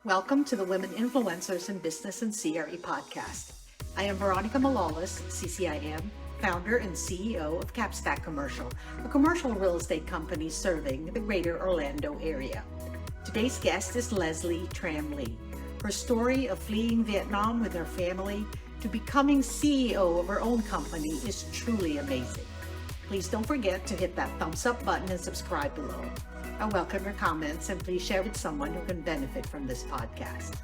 Welcome to the Women Influencers in Business and CRE podcast. I am Veronica CCIM, founder and CEO of Capstack Commercial, a commercial real estate company serving the greater Orlando area. Today's guest is Lezlie Tram. Her story of fleeing Vietnam with her family to becoming CEO of her own company is truly amazing. Please don't forget to hit that thumbs up button and subscribe below. I welcome your comments and please share with someone who can benefit from this podcast.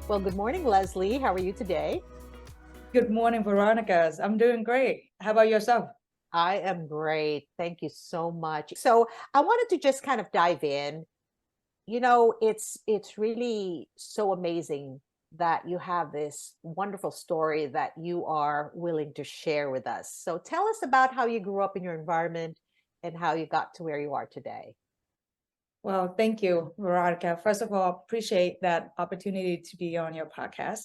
Well, good morning, Lezlie. How are you today? Good morning, Veronica. I'm doing great. How about yourself? I am great. Thank you so much. So I wanted to just kind of dive in. You know, it's really so amazing that you have this wonderful story that you are willing to share with us. So tell us about how you grew up in your environment and how you got to where you are today. Well, thank you, Veronica. First of all, appreciate that opportunity to be on your podcast.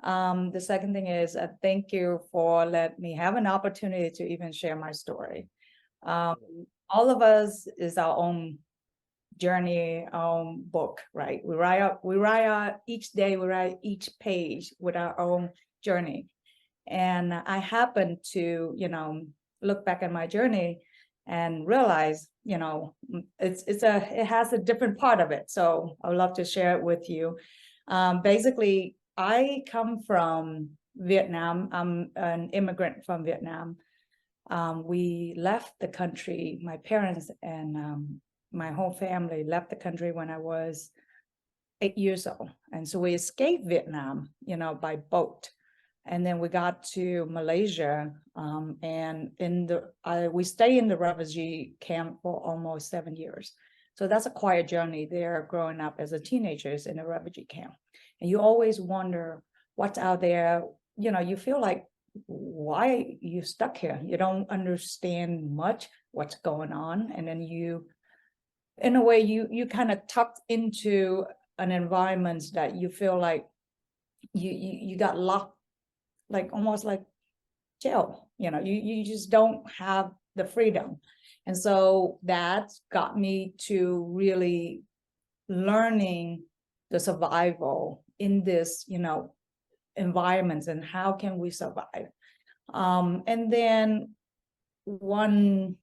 The second thing is thank you for letting me have an opportunity to even share my story. All of us is our own journey, book, right? We write out each day, we write each page with our own journey. And I happen to, look back at my journey and realize, it has a different part of it. So I would love to share it with you. Basically, I come from Vietnam. I'm an immigrant from Vietnam. We left the country, my parents and my whole family left the country when I was 8 years old. And so we escaped Vietnam, by boat. And then we got to Malaysia, and we stay in the refugee camp for almost 7 years. So that's a quiet journey there, growing up as a teenagers in a refugee camp. And you always wonder what's out there. You feel like, why you stuck here? You don't understand much what's going on. And then in a way, you kind of tucked into an environment that you feel like you got locked, like almost like jail. You just don't have the freedom. And so that got me to really learning the survival in this, environments and how can we survive. And then when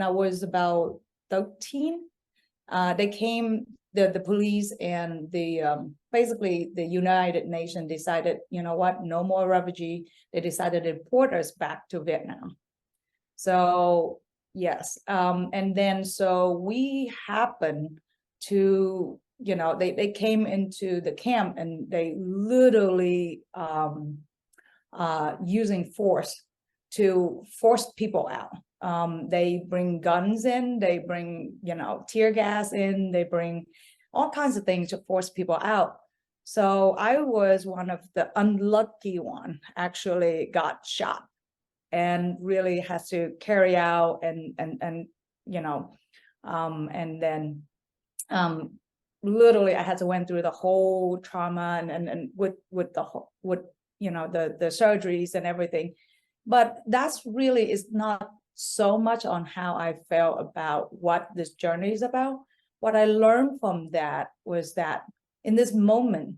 I was about 13, they came, the police and basically the United Nations decided, no more refugee. They decided to deport us back to Vietnam. So yes, and then so we happened to, they came into the camp and they literally using force to force people out. They bring guns in, they bring, tear gas in, they bring all kinds of things to force people out. So I was one of the unlucky one, actually got shot and really has to carry out and then literally I had to went through the whole trauma and with the surgeries and everything. But that's really is not so much on how I felt about what this journey is about. What I learned from that was that in this moment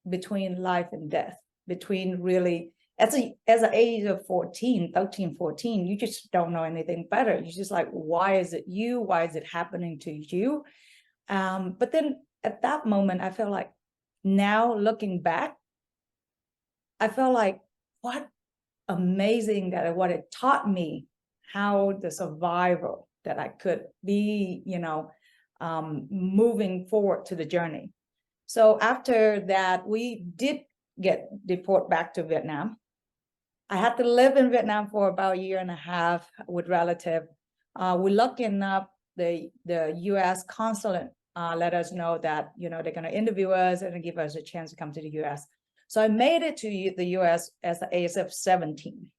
between life and death, between really, as an age of 13, 14, you just don't know anything better. You're just like, why is it you? Why is it happening to you? But then at that moment, I felt like now looking back, I felt like, what amazing that what it taught me, how the survival that I could be, moving forward to the journey. So after that, we did get deported back to Vietnam. I had to live in Vietnam for about a year and a half with relative. We're lucky enough, the U.S. consulate let us know that, they're going to interview us and give us a chance to come to the U.S. So I made it to the U.S. as the age of 17.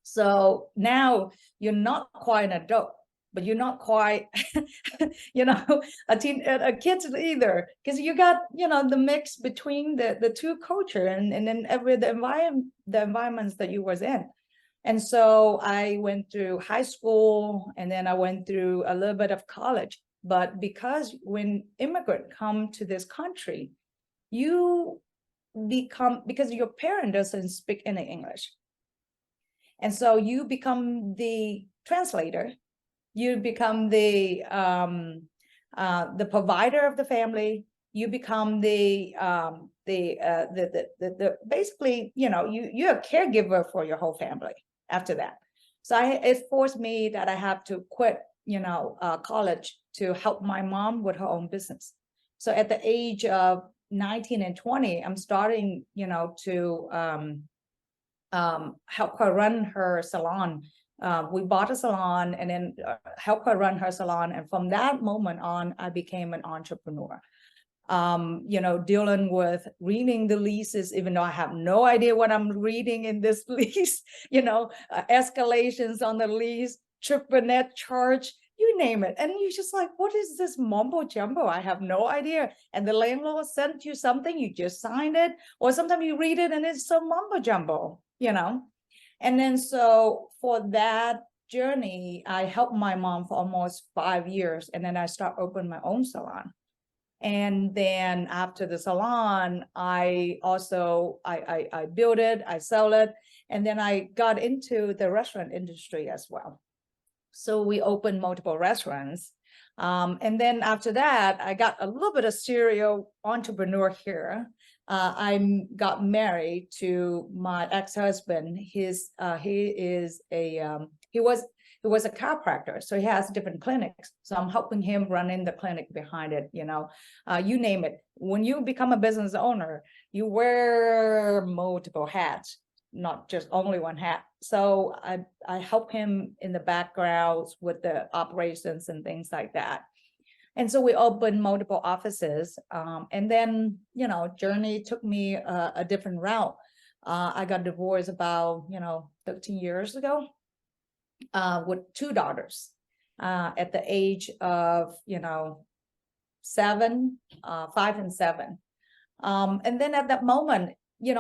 So now you're not quite an adult, but you're not quite, a kid either, because you got, the mix between the two culture and then the environments that you was in. And so I went through high school and then I went through a little bit of college But because when immigrants come to this country, you become, because your parent doesn't speak any English. And so you become the translator, you become the provider of the family, you become the basically, you're a caregiver for your whole family after that. So it forced me that I have to quit, college to help my mom with her own business. So at the age of 19 and 20, I'm starting, to help her run her salon. We bought a salon and then help her run her salon. And from that moment on, I became an entrepreneur. Dealing with reading the leases, even though I have no idea what I'm reading in this lease, escalations on the lease, triple net charge, you name it. And you're just like, what is this mumbo jumbo? I have no idea. And the landlord sent you something, you just signed it, or sometimes you read it and it's so mumbo jumbo, And then so for that journey, I helped my mom for almost 5 years. And then I started opening my own salon. And then after the salon, I built it, I sell it, and then I got into the restaurant industry as well. So we opened multiple restaurants. And then after that, I got a little bit of serial entrepreneur here. I got married to my ex-husband. He was a chiropractor, so he has different clinics. So I'm helping him run in the clinic behind it, you name it. When you become a business owner, you wear multiple hats, not just only one hat. So I help him in the background with the operations and things like that. And so we opened multiple offices. And then, journey took me a different route. I got divorced about, 13 years ago. With 2 daughters at the age of 7, 5 and 7, and then at that moment,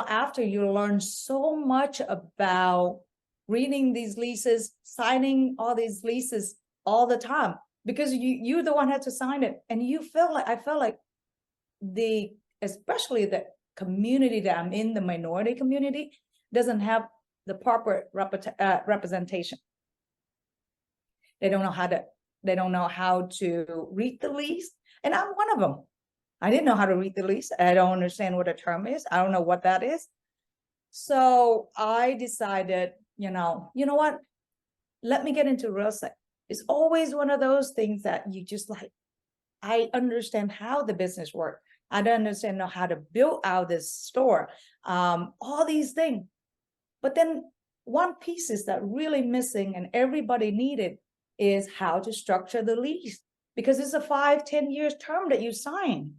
after you learn so much about reading these leases, signing all these leases all the time, because you're the one who had to sign it, and I feel like especially the community that I'm in, the minority community, doesn't have the proper representation. They don't know how to read the lease. And I'm one of them. I didn't know how to read the lease. I don't understand what a term is. I don't know what that is. So I decided, you know what? Let me get into real estate. It's always one of those things that you just like, I understand how the business works. I don't understand how to build out this store, all these things. But then one piece is that really missing and everybody needed is how to structure the lease, because it's a 5-10 years term that you sign.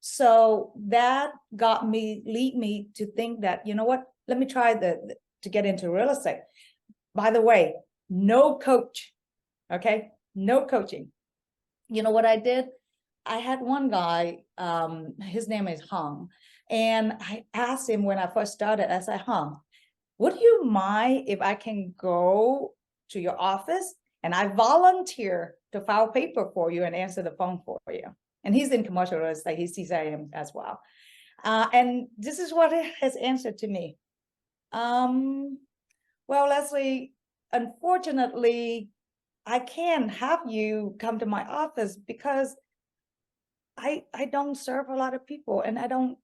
So that lead me to think that, you know what, let me try to get into real estate. By the way, no coach, okay? No coaching. You know what I did? I had one guy, his name is Hung, and I asked him when I first started, I said, Hung, would you mind if I can go to your office and I volunteer to file paper for you and answer the phone for you? And he's in commercial real estate, he's CIM as well. And this is what it has answered to me. Well, Lezlie, unfortunately, I can't have you come to my office because I don't serve a lot of people, and I don't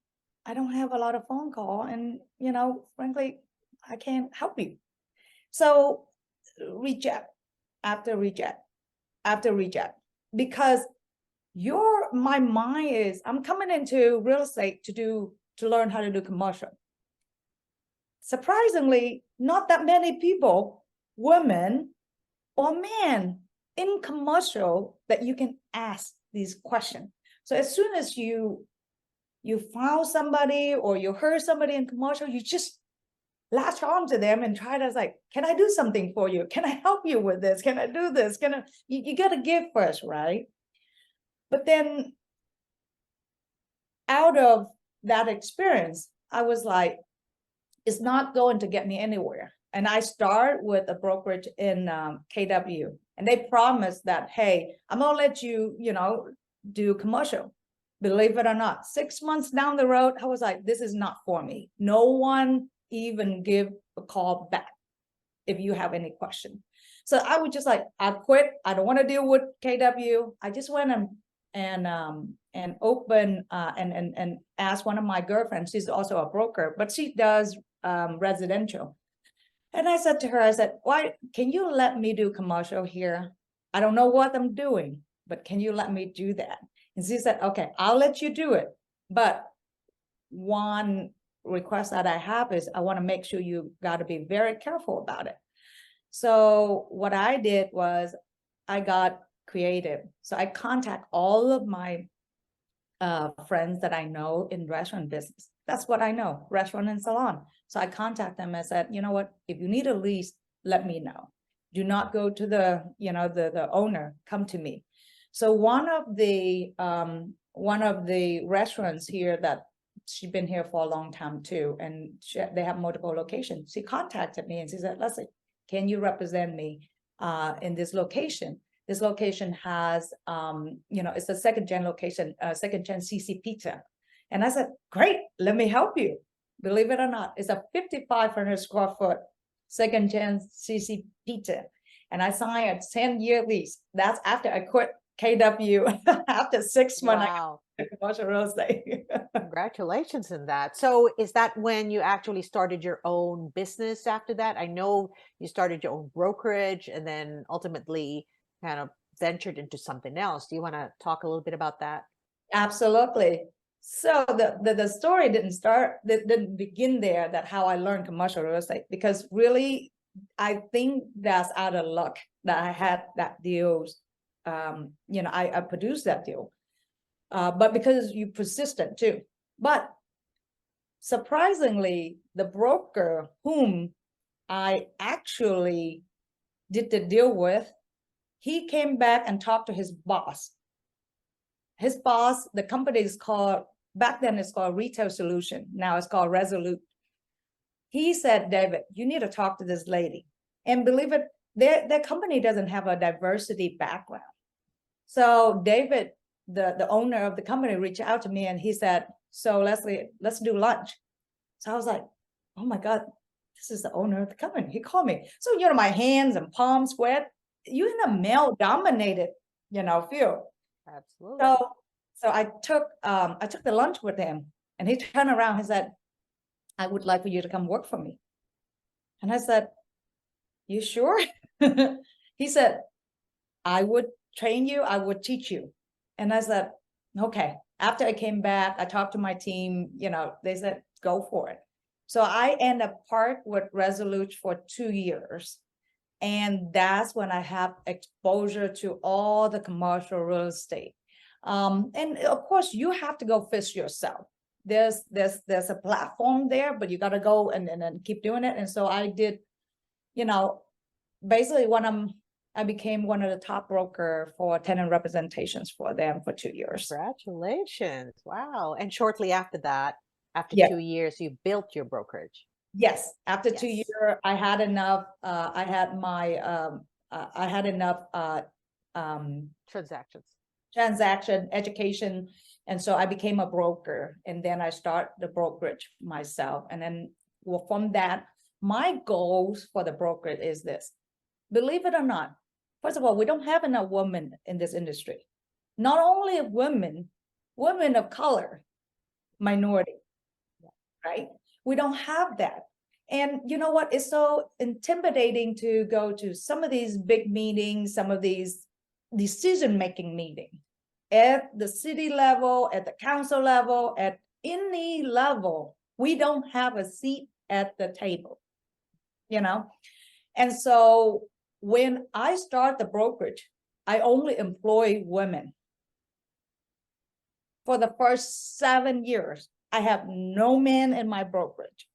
have a lot of phone call, and frankly, I can't help you. So reject after reject after reject, because my mind is, I'm coming into real estate to learn how to do commercial. Surprisingly, not that many people, women or men, in commercial that you can ask these questions. So as soon as you found somebody or you heard somebody in commercial, you just latch on to them and try to like, can I do something for you? Can I help you with this? Can I do this? You got to give first, right? But then out of that experience, I was like, it's not going to get me anywhere. And I start with a brokerage in KW, And they promised that, hey, I'm gonna let you, do commercial. Believe it or not, 6 months down the road, I was like, this is not for me. No one even give a call back if you have any question. So I was just like, I quit. I don't want to deal with KW. I just went and open and asked one of my girlfriends. She's also a broker, but she does residential. And I said to her, I said, why can you let me do commercial here? I don't know what I'm doing, but can you let me do that? And she said, okay, I'll let you do it. But one request that I have is I want to make sure you got to be very careful about it. So what I did was I got creative. So I contact all of my friends that I know in restaurant business. That's what I know, restaurant and salon. So I contact them and said, you know what, if you need a lease, let me know. Do not go to the owner, come to me. So one of the restaurants here that she's been here for a long time too, and they have multiple locations. She contacted me and she said, Lezlie, can you represent me in this location? This location has, it's a second gen location, second gen CC pizza. And I said, great, let me help you. Believe it or not, it's a 5,500 square foot second gen CC pizza. And I signed a 10-year lease. That's after I quit KW after 6 months. Wow. I quit commercial real estate. Congratulations in that. So is that when you actually started your own business after that? I know you started your own brokerage and then ultimately kind of ventured into something else. Do you want to talk a little bit about that? Absolutely. So the story didn't begin there, that how I learned commercial real estate, because really, I think that's out of luck that I had that deal. I produced that deal, but because you persistent too. But surprisingly, the broker whom I actually did the deal with, he came back and talked to his boss. His boss, the company is called, back then it's called Retail Solution. Now it's called Resolute. He said, David, you need to talk to this lady. And believe it, their company doesn't have a diversity background. So David, the owner of the company, reached out to me and he said, so Lezlie, let's do lunch. So I was like, oh my God, this is the owner of the company. He called me. So, my hands and palms sweat. You're in a male dominated, field. Absolutely. So I took the lunch with him, and he turned around and said, I would like for you to come work for me. And I said, you sure? He said, I would train you, I would teach you. And I said, okay. After I came back, I talked to my team, they said, go for it. So I ended up part with Resolute for 2 years. And that's when I have exposure to all the commercial real estate. And of course, you have to go fish yourself. There's a platform there, but you got to go and keep doing it. And so I did, basically when I became one of the top broker for tenant representations for them for 2 years. Congratulations. Wow. And shortly after that, after 2 years, you built your brokerage. Yes. After 2 years, I had enough, I had enough transaction education. And so I became a broker, and then I start the brokerage myself. And then from that, my goals for the brokerage is this. Believe it or not, first of all, we don't have enough women in this industry. Not only women of color, minority, right? We don't have that. And you know what? It's so intimidating to go to some of these big meetings, some of these decision-making meetings at the city level, at the council level, at any level. We don't have a seat at the table, And so when I start the brokerage, I only employ women. For the first 7 years, I have no men in my brokerage.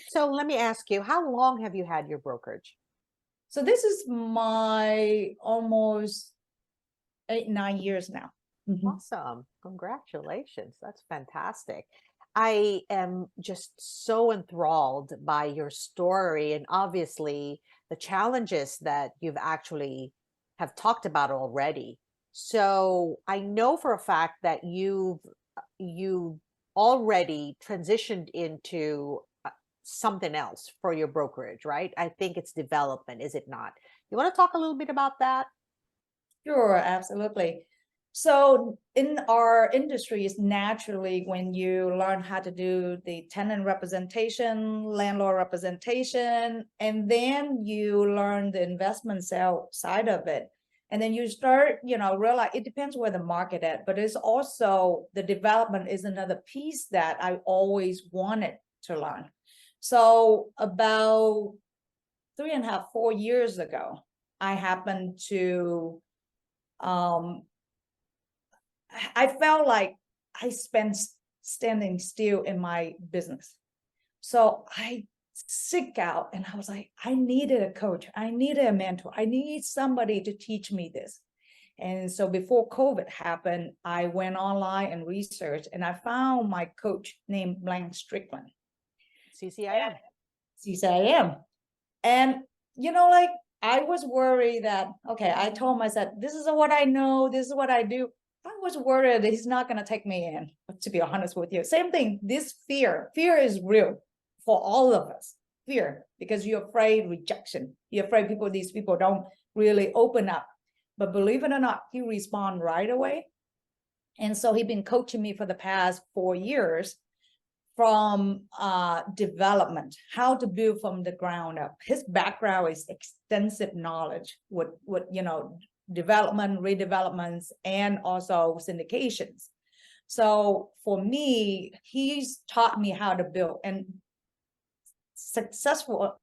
So let me ask you, how long have you had your brokerage? So this is my almost 8-9 years now. Awesome. Congratulations. That's fantastic. I am just so enthralled by your story and obviously the challenges that you've actually have talked about already. So I know for a fact that you already transitioned into something else for your brokerage, right? I think it's development, is it not? You want to talk a little bit about that? Sure, absolutely. So in our industries, naturally, when you learn how to do the tenant representation, landlord representation, and then you learn the investment side of it, and then you start, realize it depends where the market at, but it's also the development is another piece that I always wanted to learn. So about 3.5, 4 years ago, I happened to I felt like I spent standing still in my business. So I seek out and I was like, I needed a coach. I needed a mentor. I need somebody to teach me this. And so before COVID happened, I went online and researched and I found my coach named Blank Strickland. CCIM. CCIM. And, like I was worried that, okay, I told myself, this is what I know. This is what I do. I was worried that he's not going to take me in, to be honest with you. Same thing, this fear is real for all of us. Fear, because you're afraid rejection. You're afraid these people don't really open up. But believe it or not, he responded right away. And so he's been coaching me for the past 4 years from development, how to build from the ground up. His background is extensive knowledge with development, redevelopments, and also syndications. So for me, he's taught me how to build and successful.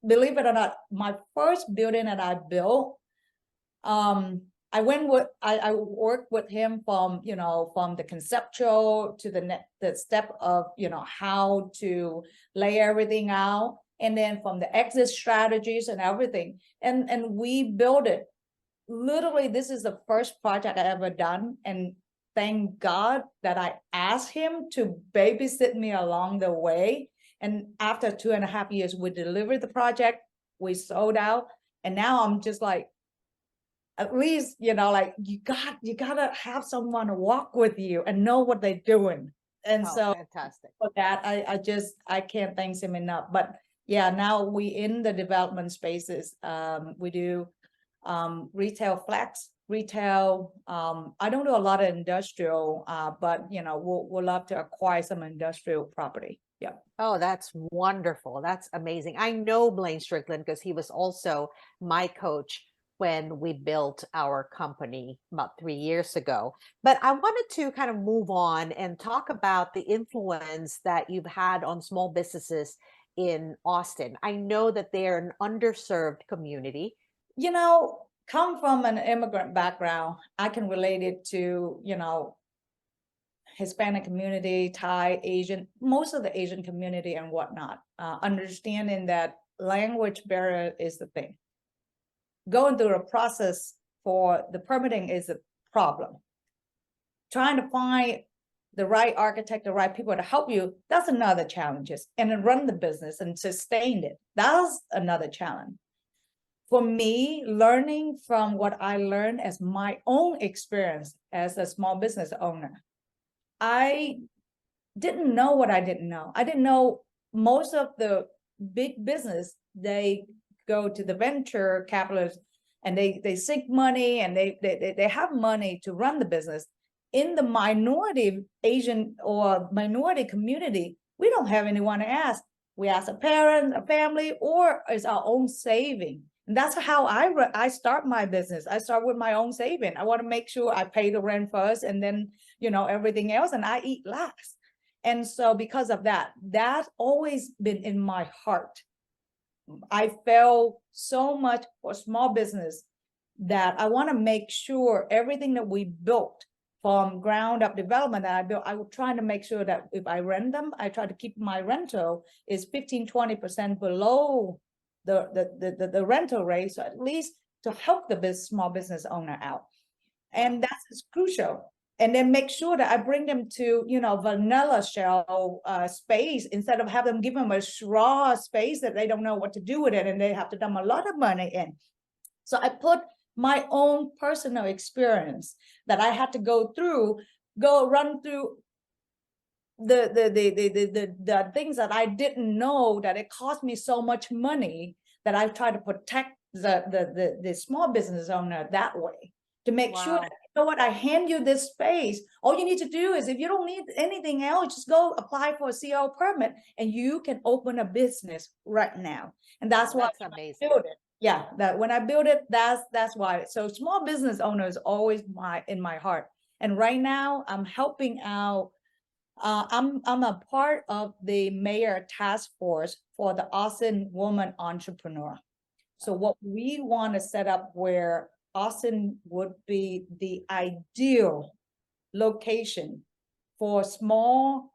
Believe it or not, my first building that I built, I worked with him from the conceptual to the step of how to lay everything out, and then from the exit strategies and everything, and we built it. Literally, this is the first project I ever done, and thank God that I asked him to babysit me along the way. And after 2.5 years, we delivered the project, we sold out, and now I'm just like, at least, you gotta have someone to walk with you and know what they're doing. And so fantastic. for that, I can't thank him enough. But yeah, now we in the development spaces. We do retail flex, retail. I don't do a lot of industrial, but we'll love to acquire some industrial property. Yeah. Oh, that's wonderful. That's amazing. I know Blaine Strickland because he was also my coach when we built our company about 3 years ago. But I wanted to kind of move on and talk about the influence that you've had on small businesses in Austin. I know that they're an underserved community. Come from an immigrant background, I can relate it to, Hispanic community, Thai, Asian, most of the Asian community and whatnot, understanding that language barrier is the thing. Going through a process for the permitting is a problem. Trying to find the right architect, the right people to help you, that's another challenge. And then run the business and sustain it, that's another challenge. For me, learning from what I learned as my own experience as a small business owner, I didn't know what I didn't know. I didn't know most of the big business, they go to the venture capitalists and they seek money and they have money to run the business. In the minority Asian or minority community, we don't have anyone to ask. We ask a parent, a family, or it's our own saving. And that's how I start my business. I start with my own saving. I want to make sure I pay the rent first and then, everything else, and I eat last. And so because of that, that's always been in my heart. I felt so much for small business that I want to make sure everything that we built from ground up development that I built, I would try to make sure that if I rent them, I try to keep my rental is 15-20% below the rental rate. So at least to help the small business owner out. And that's crucial. And then make sure that I bring them to, vanilla shell space instead of have them give them a raw space that they don't know what to do with it and they have to dump a lot of money in. So I put my own personal experience that I had to go run through the things that I didn't know, that it cost me so much money, that I try to protect the small business owner that way, to make sure Wow. that, you know what, I hand you this space. All you need to do is, if you don't need anything else, just go apply for a CO permit and you can open a business right now. And that's Wow, why that's amazing. I built it. Yeah, that when I build it, that's why. So small business owner is always in my heart. And right now I'm helping out. I'm a part of the mayor task force for the Austin Woman Entrepreneur. So what we want to set up, where Austin would be the ideal location for small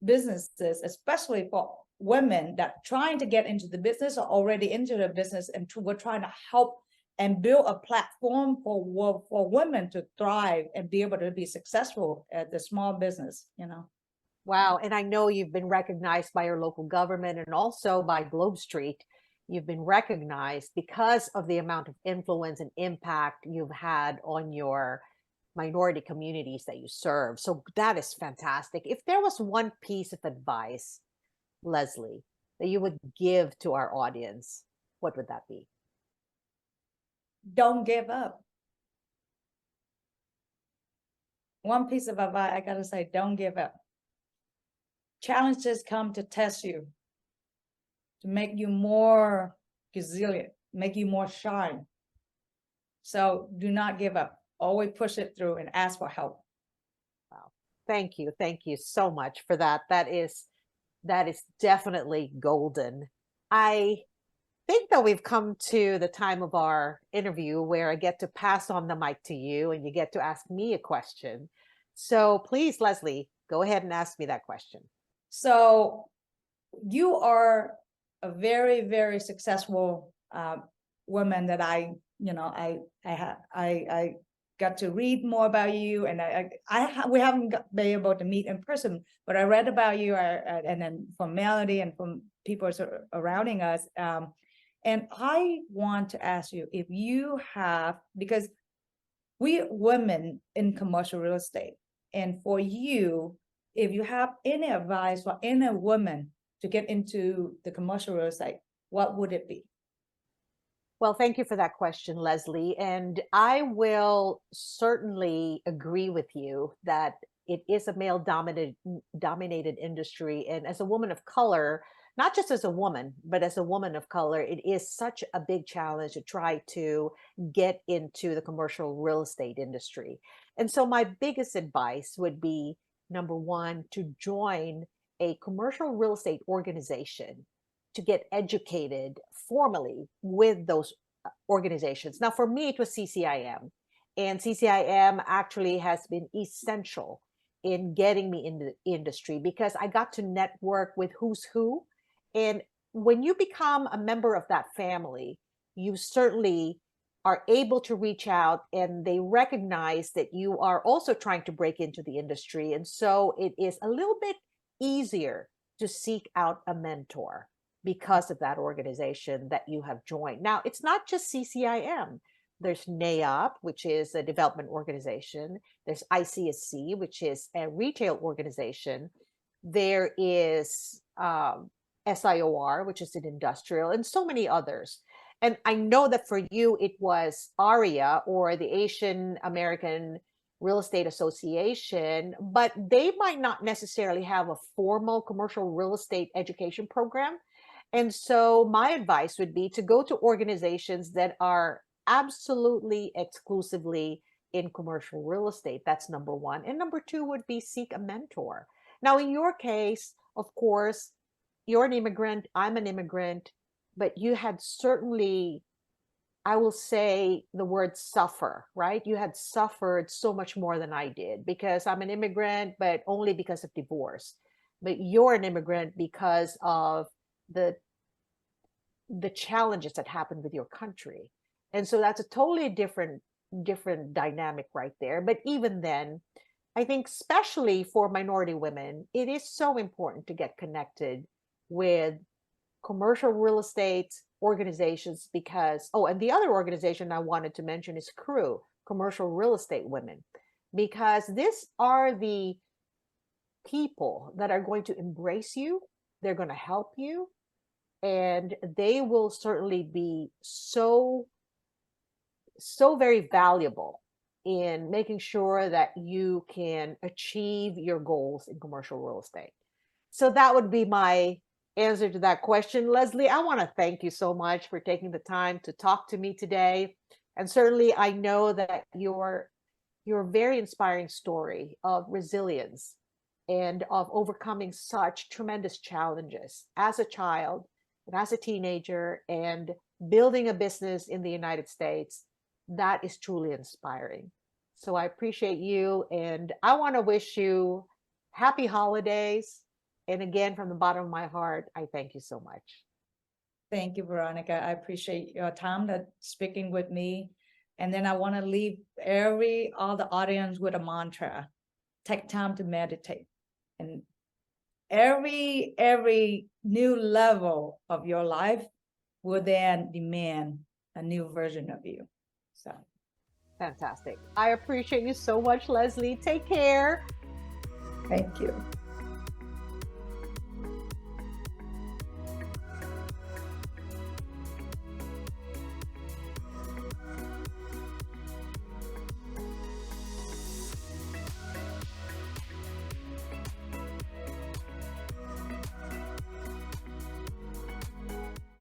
businesses, especially for women that trying to get into the business or already into the business, and we're trying to help and build a platform for women to thrive and be able to be successful at the small business, you know. Wow. And I know you've been recognized by your local government and also by Globe Street. You've been recognized because of the amount of influence and impact you've had on your minority communities that you serve. So that is fantastic. If there was one piece of advice, Lezlie, that you would give to our audience, what would that be? Don't give up. One piece of advice I gotta say, don't give up. Challenges come to test you, to make you more resilient, make you more shine. So do not give up. Always push it through and ask for help. Wow. Thank you. Thank you so much for that. That is definitely golden. I think that we've come to the time of our interview where I get to pass on the mic to you and you get to ask me a question. So please, Lezlie, go ahead and ask me that question. So you are a very, very successful woman that I got to read more about you, and we haven't been able to meet in person, but I read about you, and then from Melody and from people surrounding us. And I want to ask you if you have, because we women in commercial real estate, and for you, if you have any advice for any woman to get into the commercial real estate, what would it be? Well, thank you for that question, Lezlie. And I will certainly agree with you that it is a male dominated industry. And as a woman of color, not just as a woman, but as a woman of color, it is such a big challenge to try to get into the commercial real estate industry. And so my biggest advice would be, number one, to join a commercial real estate organization, to get educated formally with those organizations. Now, for me, it was CCIM, and CCIM actually has been essential in getting me into the industry because I got to network with who's who. And when you become a member of that family, you certainly are able to reach out, and they recognize that you are also trying to break into the industry. And so it is a little bit easier to seek out a mentor because of that organization that you have joined. Now, it's not just CCIM. There's NAIOP, which is a development organization. There's ICSC, which is a retail organization. There is SIOR, which is an industrial, and so many others. And I know that for you, it was ARIA, or the Asian American Real Estate Association, but they might not necessarily have a formal commercial real estate education program. And so my advice would be to go to organizations that are absolutely exclusively in commercial real estate. That's number one. And number two would be seek a mentor. Now, in your case, of course, you're an immigrant, I'm an immigrant, but you had certainly, I will say the word suffer, right? You had suffered so much more than I did, because I'm an immigrant, but only because of divorce. But you're an immigrant because of the challenges that happened with your country. And so that's a totally different dynamic right there. But even then, I think especially for minority women, it is so important to get connected with commercial real estate organizations because, oh, and the other organization I wanted to mention is CREW, Commercial Real Estate Women, because these are the people that are going to embrace you. They're going to help you, and they will certainly be so very valuable in making sure that you can achieve your goals in commercial real estate. So that would be my answer to that question. Lezlie, I want to thank you so much for taking the time to talk to me today. And certainly I know that your very inspiring story of resilience and of overcoming such tremendous challenges as a child and as a teenager and building a business in the United States, that is truly inspiring. So I appreciate you, and I want to wish you happy holidays. And again, from the bottom of my heart, I thank you so much. Thank you, Veronica. I appreciate your time that speaking with me. And then I want to leave all the audience with a mantra. Take time to meditate. And every new level of your life will then demand a new version of you. So fantastic. I appreciate you so much, Lezlie. Take care. Thank you.